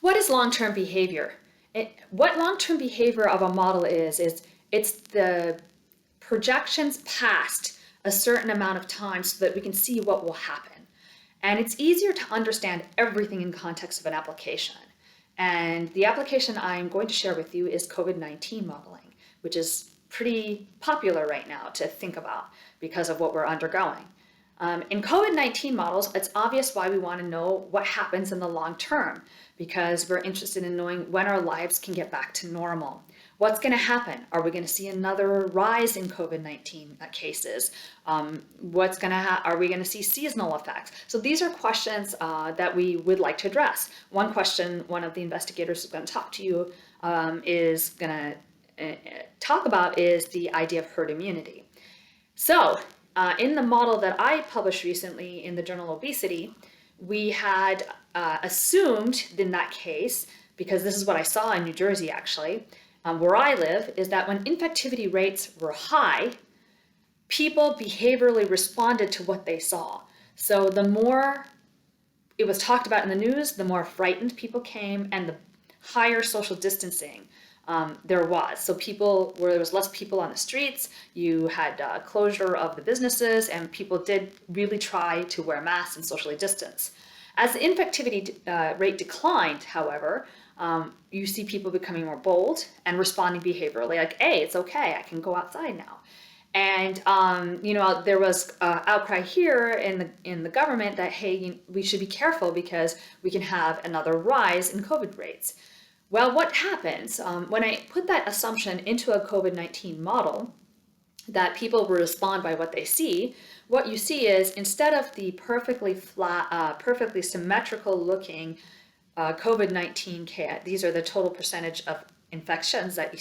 What is long-term behavior? What long-term behavior of a model is it's the projections past a certain amount of time so that we can see what will happen. And it's easier to understand everything in context of an application. And the application I'm going to share with you is COVID-19 modeling, which is pretty popular right now to think about because of what we're undergoing. In COVID-19 models, it's obvious why we want to know what happens in the long term, because we're interested in knowing when our lives can get back to normal. What's going to happen? Are we going to see another rise in COVID-19 cases? Are we going to see seasonal effects? So these are questions that we would like to address. One question one of the investigators is going to talk to you is going to talk about is the idea of herd immunity. So in the model that I published recently in the journal Obesity, we had assumed in that case, because this is what I saw in New Jersey actually, where I live, is that when infectivity rates were high, people behaviorally responded to what they saw. So the more it was talked about in the news, the more frightened people came and the higher social distancing there was. So where there was less people on the streets, you had closure of the businesses, and people did really try to wear masks and socially distance. As the infectivity rate declined, however, you see people becoming more bold and responding behaviorally, like, hey, it's okay, I can go outside now. And there was outcry here in the government that, hey, we should be careful because we can have another rise in COVID rates. Well, what happens when I put that assumption into a COVID-19 model, that people will respond by what they see, what you see is instead of the perfectly flat, perfectly symmetrical looking COVID-19, these are the total percentage of infections that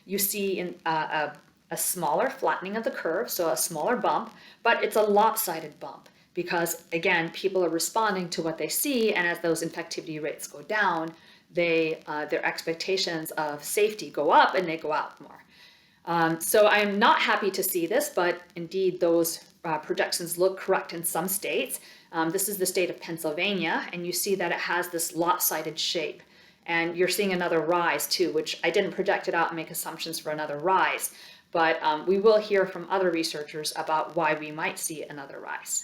you see in a smaller flattening of the curve, so a smaller bump, but it's a lopsided bump because, again, people are responding to what they see, and as those infectivity rates go down, their expectations of safety go up and they go out more. So I'm not happy to see this, but indeed those projections look correct in some states. This is the state of Pennsylvania, and you see that it has this lopsided shape. And you're seeing another rise too, which I didn't project it out and make assumptions for another rise. But we will hear from other researchers about why we might see another rise.